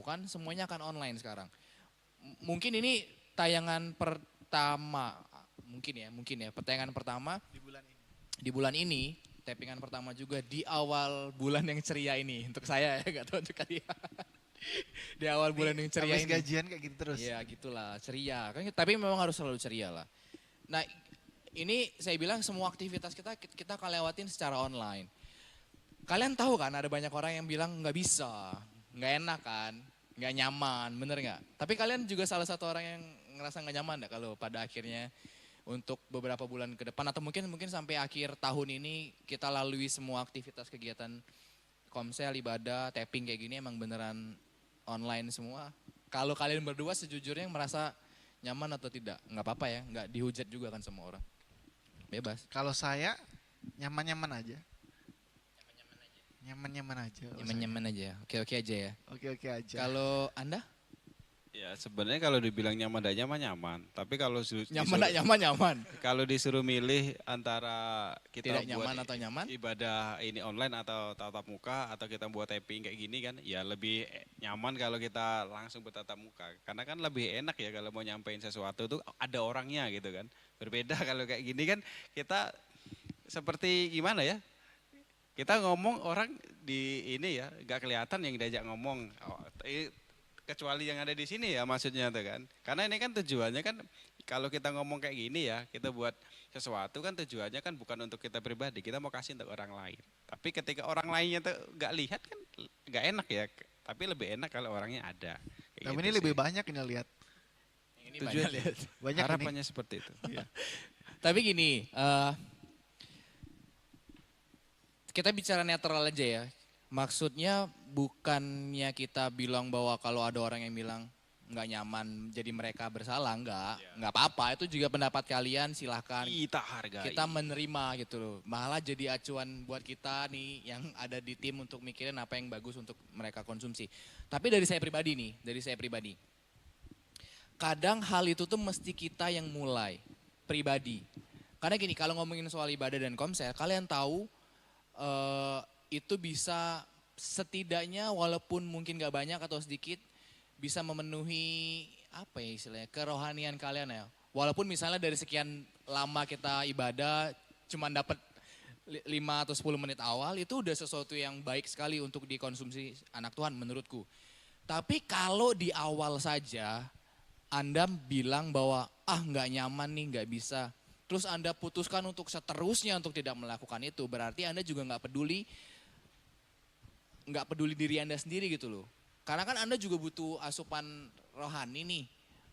lakukan semuanya akan online sekarang. Mungkin ini tayangan pertama, mungkin ya tayangan pertama di bulan ini, tappingan pertama juga di awal bulan yang ceria ini untuk saya ya, nggak tahu untuk kalian. Di awal bulan yang ceria Habis ini. gajian kayak gitu terus. Ya gitulah, ceria. Kan tapi memang harus selalu ceria lah. Nah, ini saya bilang semua aktivitas kita akan lewatin secara online. Kalian tahu kan ada banyak orang yang bilang nggak bisa, nggak enak kan, nggak nyaman, bener nggak? Tapi kalian juga salah satu orang yang ngerasa nggak nyaman nggak kalau pada akhirnya untuk beberapa bulan ke depan atau mungkin sampai akhir tahun ini kita lalui semua aktivitas kegiatan komsel, ibadah, tapping kayak gini emang beneran online semua. Kalau kalian berdua sejujurnya merasa nyaman atau tidak, nggak apa-apa ya, nggak dihujat juga kan semua orang. Bebas. Kalau saya nyaman-nyaman aja. Nyaman-nyaman aja. kalau saya. Nyaman-nyaman aja, oke-oke aja ya. Oke-oke aja. Kalau Anda? Ya sebenarnya kalau dibilang nyaman dan nyaman nyaman, tapi kalau Nyaman tak nyaman, nyaman. kalau disuruh milih antara kita Tidak buat nyaman atau nyaman? ibadah ini online atau tatap muka atau kita buat tapping kayak gini kan, ya lebih nyaman kalau kita langsung bertatap muka. Karena kan lebih enak ya kalau mau nyampein sesuatu tuh ada orangnya gitu kan. Berbeda kalau kayak gini kan kita seperti gimana ya? Kita ngomong orang di ini ya nggak kelihatan yang diajak ngomong. Kecuali yang ada di sini ya maksudnya tuh kan. Karena ini kan tujuannya kan kalau kita ngomong kayak gini ya, kita buat sesuatu kan tujuannya kan bukan untuk kita pribadi, kita mau kasih untuk orang lain. Tapi ketika orang lainnya tuh nggak lihat kan nggak enak ya. Tapi lebih enak kalau orangnya ada. Kayak Tapi gitu ini sih. lebih banyak ini lihat. Ini Tujuan- banyak lihat. Banyak ini. Harapannya seperti itu. Tapi gini, kita bicara netral aja ya. Maksudnya bukannya kita bilang bahwa kalau ada orang yang bilang nggak nyaman jadi mereka bersalah, nggak apa-apa. Itu juga pendapat kalian, silahkan. Kita hargai. Kita menerima gitu loh. Malah jadi acuan buat kita nih yang ada di tim untuk mikirin apa yang bagus untuk mereka konsumsi. Tapi dari saya pribadi, kadang hal itu tuh mesti kita yang mulai pribadi. Karena gini, kalau ngomongin soal ibadah dan komsel, kalian tahu itu bisa setidaknya walaupun mungkin gak banyak atau sedikit bisa memenuhi apa ya istilahnya kerohanian kalian ya. Walaupun misalnya dari sekian lama kita ibadah cuman dapat 5 atau 10 menit awal itu udah sesuatu yang baik sekali untuk dikonsumsi anak Tuhan menurutku. Tapi kalau di awal saja Anda bilang bahwa nggak nyaman nih nggak bisa. Terus Anda putuskan untuk seterusnya untuk tidak melakukan itu. Berarti Anda juga nggak peduli diri Anda sendiri gitu loh. Karena kan Anda juga butuh asupan rohani nih.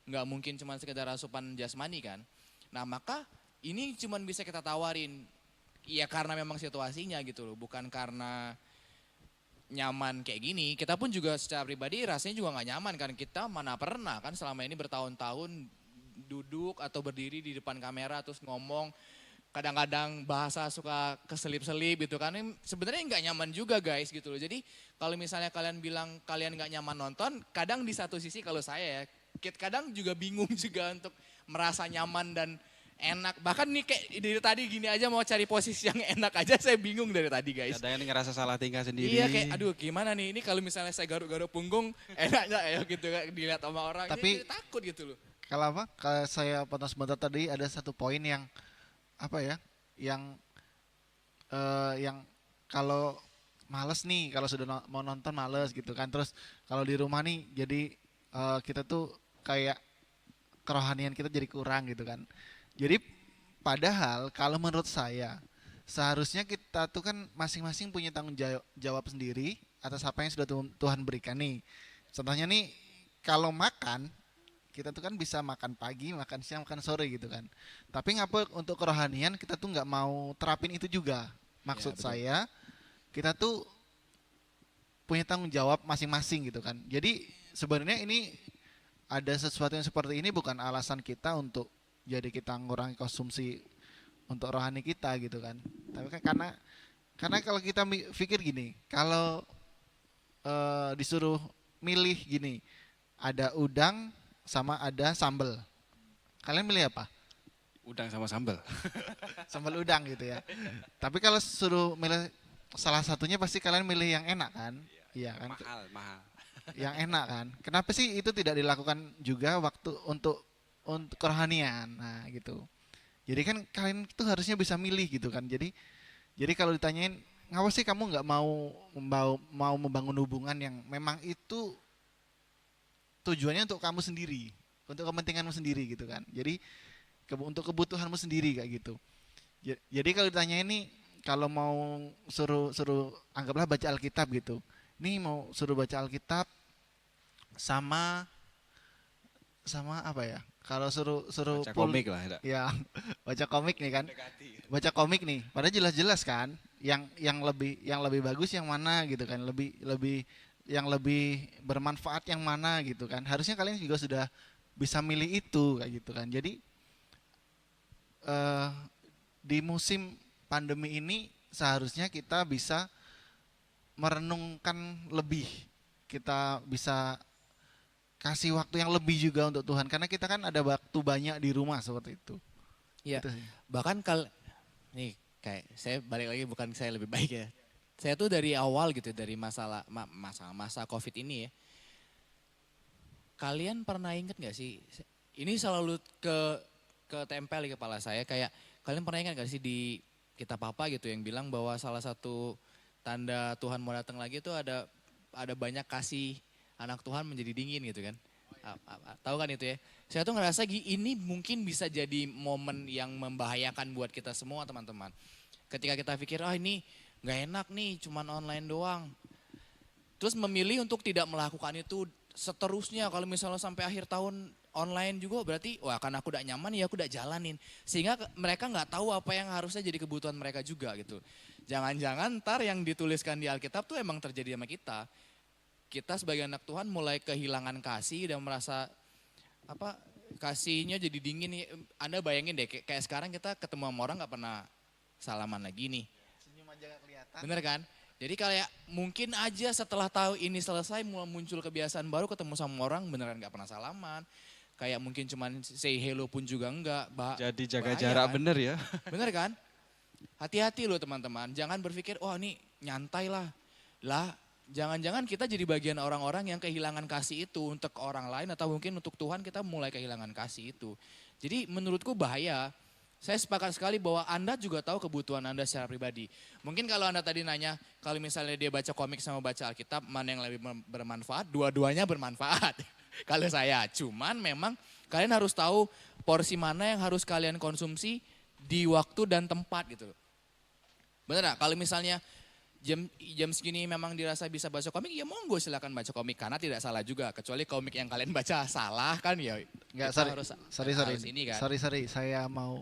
Nggak mungkin cuma sekedar asupan jasmani kan. Nah maka ini cuma bisa kita tawarin. Ya karena memang situasinya gitu loh. Bukan karena nyaman kayak gini. Kita pun juga secara pribadi rasanya juga nggak nyaman kan. Kita mana pernah kan selama ini bertahun-tahun duduk atau berdiri di depan kamera terus ngomong. Kadang-kadang bahasa suka keselip-selip gitu kan. Sebenarnya nggak nyaman juga guys gitu loh. Jadi kalau misalnya kalian bilang kalian nggak nyaman nonton, kadang di satu sisi kalau saya ya, kadang juga bingung juga untuk merasa nyaman dan enak. Bahkan nih kayak dari tadi gini aja mau cari posisi yang enak aja saya bingung dari tadi guys. Ada yang ngerasa salah tingkah sendiri. Iya kayak aduh gimana nih ini kalau misalnya saya garuk-garuk punggung enaknya ya gitu kan dilihat sama orang. Tapi- Jadi takut gitu loh. Kalau apa? Kalau saya potong sebentar tadi ada satu poin yang apa ya? Yang kalau males nih, kalau sudah mau nonton males gitu kan. Terus kalau di rumah nih jadi kita tuh kayak kerohanian kita jadi kurang gitu kan. Jadi padahal kalau menurut saya seharusnya kita tuh kan masing-masing punya tanggung jawab sendiri atas apa yang sudah Tuhan berikan nih. Contohnya nih kalau makan kita tuh kan bisa makan pagi, makan siang, makan sore gitu kan. Tapi ngapa untuk kerohanian kita tuh nggak mau terapin itu juga. Maksud betul. saya kita tuh punya tanggung jawab masing-masing gitu kan. Jadi sebenarnya ini ada sesuatu yang seperti ini bukan alasan kita untuk jadi kita ngurangi konsumsi untuk rohani kita gitu kan. Tapi kan karena kalau kita pikir gini, kalau disuruh milih gini, ada udang sama ada sambal. Kalian milih apa? Udang sama sambal. Sambal udang gitu ya. Tapi kalau suruh milih salah satunya pasti kalian milih yang enak kan? Iya kan? Mahal. yang enak kan. Kenapa sih itu tidak dilakukan juga waktu untuk kerohanian? Nah, gitu. Jadi kan kalian itu harusnya bisa milih gitu kan. Jadi kalau ditanyain ngapa sih kamu nggak mau membangun hubungan yang memang itu tujuannya untuk kamu sendiri, untuk kepentinganmu sendiri gitu kan. Jadi untuk kebutuhanmu sendiri kayak gitu. Jadi kalau ditanya ini kalau mau suruh suruh anggaplah baca Alkitab gitu. Ini mau suruh baca Alkitab sama sama apa ya? Kalau suruh suruh Baca full komik lah ya. ya baca komik nih kan. Mendekati. Baca komik nih. Padahal jelas-jelas kan yang lebih bagus yang mana gitu kan. Yang lebih bermanfaat yang mana gitu kan. Harusnya kalian juga sudah bisa milih itu kayak gitu kan. Jadi eh, di musim pandemi ini seharusnya kita bisa merenungkan lebih. Kita bisa kasih waktu yang lebih juga untuk Tuhan karena kita kan ada waktu banyak di rumah seperti itu. Iya. Itu sih. Bahkan nih kayak saya balik lagi, bukan saya lebih baik ya. Saya tuh dari awal gitu, dari masa Covid ini ya. Kalian pernah inget gak sih? Ini selalu ketempel di kepala saya, kayak kalian pernah ingat gak sih di kitab apa gitu yang bilang bahwa salah satu tanda Tuhan mau datang lagi itu ada banyak kasih anak Tuhan menjadi dingin gitu kan. Tahu kan itu ya? Saya tuh ngerasa ini mungkin bisa jadi momen yang membahayakan buat kita semua teman-teman. Ketika kita pikir, ini nggak enak nih, cuman online doang. Terus memilih untuk tidak melakukan itu seterusnya. Kalau misalnya sampai akhir tahun online juga berarti, wah karena aku udah nyaman ya aku udah jalanin. Sehingga mereka nggak tahu apa yang harusnya jadi kebutuhan mereka juga gitu. Jangan-jangan ntar yang dituliskan di Alkitab tuh emang terjadi sama kita. Kita sebagai anak Tuhan mulai kehilangan kasih dan merasa kasihnya jadi dingin. Anda bayangin deh kayak sekarang kita ketemu sama orang nggak pernah salaman lagi nih. Senyum aja gak kelihatan. Bener kan? Jadi kayak mungkin aja setelah tahu ini selesai mulai muncul kebiasaan baru ketemu sama orang beneran nggak pernah salaman. Kayak mungkin cuman say hello pun juga enggak. Jadi jaga Bahaya jarak kan? bener ya. Bener kan? Hati-hati loh teman-teman. Jangan berpikir, ini nyantai lah. Lah, jangan-jangan kita jadi bagian orang-orang yang kehilangan kasih itu untuk orang lain atau mungkin untuk Tuhan kita mulai kehilangan kasih itu. Jadi menurutku bahaya. Saya sepakat sekali bahwa Anda juga tahu kebutuhan Anda secara pribadi. Mungkin kalau Anda tadi nanya, kalau misalnya dia baca komik sama baca Alkitab, mana yang lebih bermanfaat? Dua-duanya bermanfaat. Kalau saya, cuman memang kalian harus tahu porsi mana yang harus kalian konsumsi di waktu dan tempat gitu. Bener gak? Kalau misalnya jam segini memang dirasa bisa baca komik, ya monggo silakan baca komik karena tidak salah juga. Kecuali komik yang kalian baca salah kan ya. Enggak, Sorry. sorry. Ini kan. Sorry, saya mau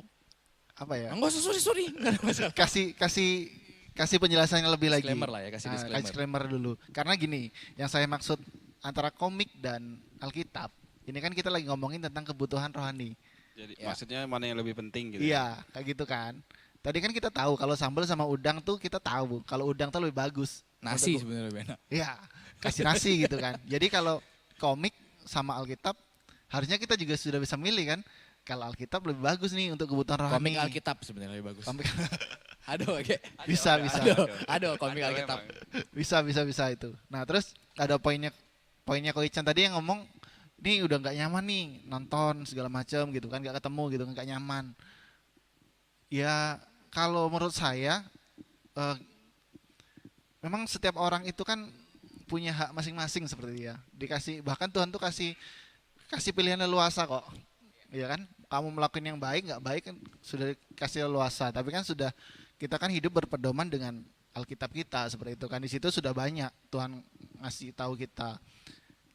apa ya? Enggak usah sorry. Nggak ada masalah. Kasih penjelasan yang lebih lagi. Disclaimer lah ya, kasih disclaimer. Disclaimer dulu. Karena gini, yang saya maksud antara komik dan Alkitab, ini kan kita lagi ngomongin tentang kebutuhan rohani. Jadi Ya. maksudnya mana yang lebih penting gitu. Iya, kayak gitu kan. Tadi kan kita tahu kalau sambal sama udang tuh kita tahu kalau udang tuh lebih bagus. Nasi sebenarnya lebih enak. Iya, kasih nasi gitu kan. Jadi kalau komik sama Alkitab harusnya kita juga sudah bisa milih kan. Kalau Alkitab lebih bagus nih untuk kebutuhan rohani. Komik Alkitab sebenarnya lebih bagus. Komik Aduh, oke. bisa. Aduh, komik Ada Alkitab. memang. Bisa itu. Nah, terus ada poinnya Koichan tadi yang ngomong ini udah nggak nyaman nih nonton segala macam gitu kan, nggak ketemu gitu, nggak nyaman. Ya kalau menurut saya memang setiap orang itu kan punya hak masing-masing seperti dia. Dikasih bahkan Tuhan tuh kasih pilihan leluasa kok. Iya kan? Kamu melakukan yang baik nggak baik kan sudah dikasih leluasa. Tapi kan kita kan hidup berpedoman dengan Alkitab kita seperti itu kan. Di situ sudah banyak Tuhan ngasih tahu kita.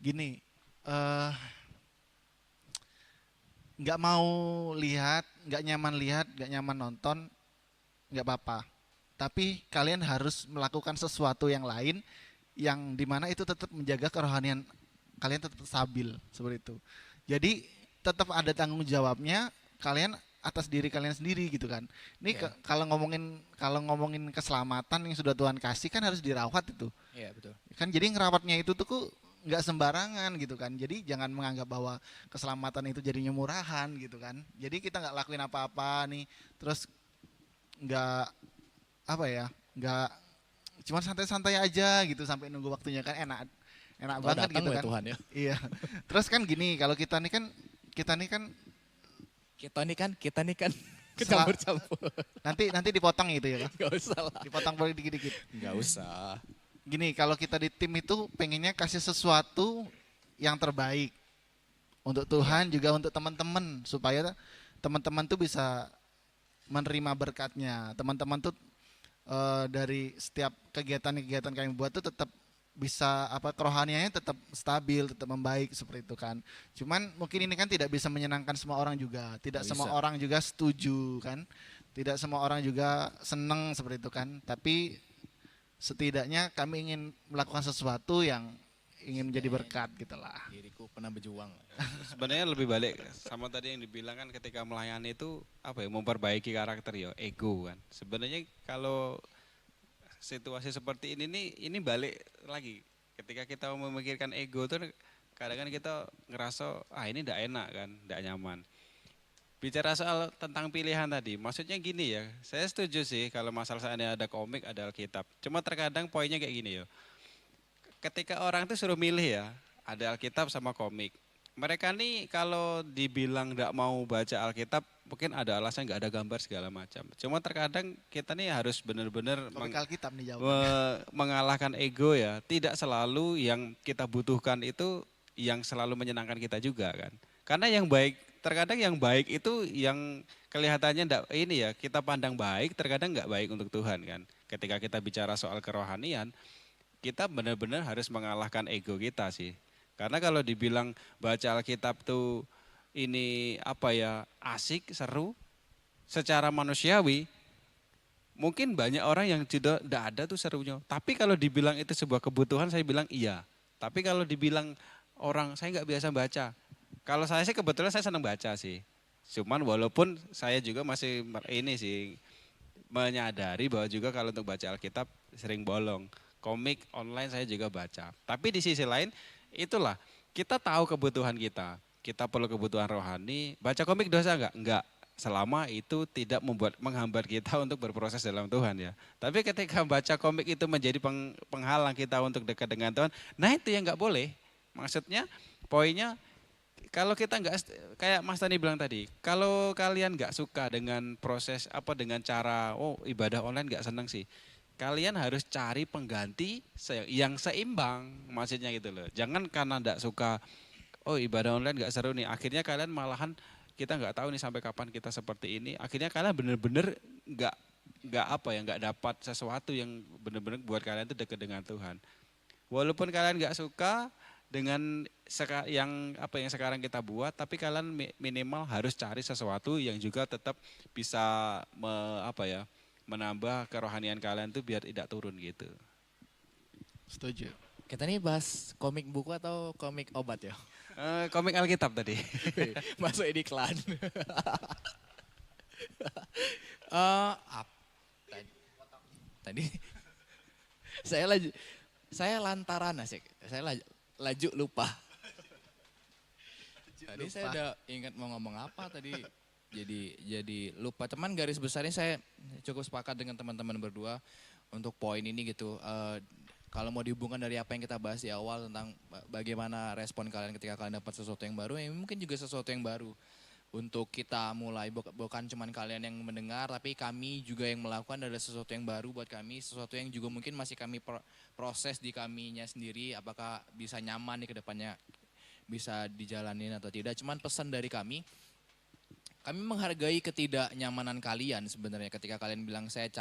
Gini, nggak mau lihat, nggak nyaman nonton, nggak apa-apa. Tapi kalian harus melakukan sesuatu yang lain yang dimana itu tetap menjaga kerohanian kalian tetap stabil seperti itu. Jadi tetap ada tanggung jawabnya kalian atas diri kalian sendiri gitu kan. Ini Ya. kalau ngomongin keselamatan yang sudah Tuhan kasih kan harus dirawat itu. Iya, betul. Kan jadi ngerawatnya itu tuh nggak sembarangan gitu kan. Jadi jangan menganggap bahwa keselamatan itu jadinya murahan gitu kan. Jadi kita nggak lakuin apa-apa nih, terus nggak nggak cuma santai-santai aja gitu sampai nunggu waktunya kan enak. enak Tahu banget datang gitu ya kan. Tuhan ya. Iya. Terus kan gini, kalau kita nih kan Kita nih kan sela- kecampur-campur. nanti nanti dipotong gitu ya kan. Gak usah lah. Dipotong boleh dikit-dikit. Gak usah. Gini, kalau kita di tim itu pengennya kasih sesuatu yang terbaik untuk Tuhan juga untuk teman-teman supaya teman-teman tuh bisa menerima berkatnya. Teman-teman tuh dari setiap kegiatan-kegiatan kami buat tuh tetap bisa kerohaniannya tetap stabil, tetap membaik seperti itu kan. Cuman mungkin ini kan tidak bisa menyenangkan semua orang juga. Tidak Nggak semua bisa. orang juga setuju kan. Tidak semua orang juga seneng seperti itu kan. Tapi setidaknya kami ingin melakukan sesuatu yang ingin menjadi berkat gitulah. Diriku pernah berjuang. Sebenarnya lebih balik sama tadi yang dibilang kan ketika melayani itu apa ya memperbaiki karakter ya ego kan. Sebenarnya kalau situasi seperti ini nih ini balik lagi ketika kita memikirkan ego tuh kadang kan kita ngerasa ini ndak enak kan, ndak nyaman. Bicara soal tentang pilihan tadi, maksudnya gini ya, saya setuju sih kalau masalah seandainya ada komik, ada Alkitab. Cuma terkadang poinnya kayak gini ya, ketika orang tuh suruh milih ya, ada Alkitab sama komik. Mereka nih kalau dibilang nggak mau baca Alkitab, mungkin ada alasan nggak ada gambar segala macam. Cuma terkadang kita nih harus benar-benar Komik Alkitab nih jawabannya. mengalahkan ego ya. Tidak selalu yang kita butuhkan itu yang selalu menyenangkan kita juga kan. Karena yang baik, terkadang yang baik itu yang kelihatannya enggak, ini ya kita pandang baik, terkadang nggak baik untuk Tuhan kan. Ketika kita bicara soal kerohanian, kita benar-benar harus mengalahkan ego kita sih. Karena kalau dibilang baca Alkitab tuh ini apa ya asik, seru, secara manusiawi, mungkin banyak orang yang tidak ada tuh serunya. Tapi kalau dibilang itu sebuah kebutuhan, saya bilang iya. Tapi kalau dibilang orang saya nggak biasa baca, kalau saya sih kebetulan saya senang baca sih. Cuman walaupun saya juga masih ini sih menyadari bahwa juga kalau untuk baca Alkitab sering bolong. Komik online saya juga baca. Tapi di sisi lain itulah kita tahu kebutuhan kita. Kita perlu kebutuhan rohani. Baca komik dosa enggak? Enggak. Selama itu tidak menghambat kita untuk berproses dalam Tuhan ya. Tapi ketika baca komik itu menjadi penghalang kita untuk dekat dengan Tuhan, nah itu yang enggak boleh. Maksudnya poinnya kalau kita nggak kayak Mas Tani bilang tadi, kalau kalian nggak suka dengan proses dengan cara ibadah online nggak seneng sih, kalian harus cari pengganti yang seimbang, maksudnya gitu loh. Jangan karena nggak suka ibadah online nggak seru nih, akhirnya kalian malahan kita nggak tahu nih sampai kapan kita seperti ini. Akhirnya kalian bener-bener nggak dapat sesuatu yang bener-bener buat kalian itu dekat dengan Tuhan. Walaupun kalian nggak suka dengan yang sekarang kita buat, tapi kalian minimal harus cari sesuatu yang juga tetap bisa menambah kerohanian kalian tuh biar tidak turun gitu. Setuju. Kita nih bahas komik buku atau komik obat ya? Komik Alkitab tadi. Masuk ini iklan. Tadi saya lantaran asik. Saya laju lupa. Tadi saya udah ingat mau ngomong apa tadi. Jadi lupa. Teman garis besarnya saya cukup sepakat dengan teman-teman berdua untuk poin ini gitu. Kalau mau dihubungkan dari apa yang kita bahas di awal tentang bagaimana respon kalian ketika kalian dapat sesuatu yang baru, mungkin juga sesuatu yang baru untuk kita mulai. Bukan cuman kalian yang mendengar, tapi kami juga yang melakukan adalah sesuatu yang baru buat kami, sesuatu yang juga mungkin masih kami proses di kaminya sendiri, apakah bisa nyaman nih ke depannya, bisa dijalanin atau tidak. Cuman pesan dari kami menghargai ketidaknyamanan kalian sebenarnya ketika kalian bilang saya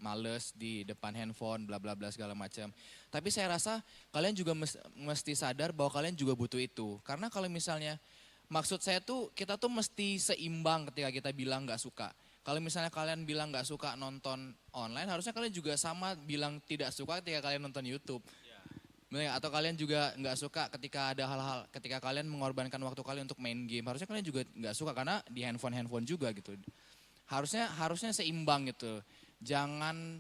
males di depan handphone, bla bla bla segala macam. Tapi saya rasa kalian juga mesti sadar bahwa kalian juga butuh itu. Karena kalau misalnya, maksud saya tuh kita tuh mesti seimbang ketika kita bilang nggak suka. Kalau misalnya kalian bilang nggak suka nonton online, harusnya kalian juga sama bilang tidak suka ketika kalian nonton YouTube. Atau kalian juga nggak suka ketika ada hal-hal, ketika kalian mengorbankan waktu kalian untuk main game. Harusnya kalian juga nggak suka karena di handphone juga gitu. Harusnya seimbang gitu. Jangan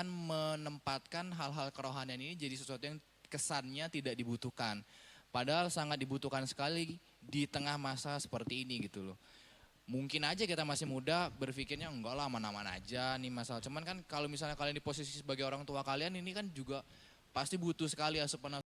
menempatkan hal-hal kerohanian ini jadi sesuatu yang kesannya tidak dibutuhkan. Padahal sangat dibutuhkan sekali di tengah masa seperti ini gitu loh. Mungkin aja kita masih muda berpikirnya enggak lah aman-aman aja nih masalah. Cuman kan kalau misalnya kalian di posisi sebagai orang tua kalian ini kan juga pasti butuh sekali asupan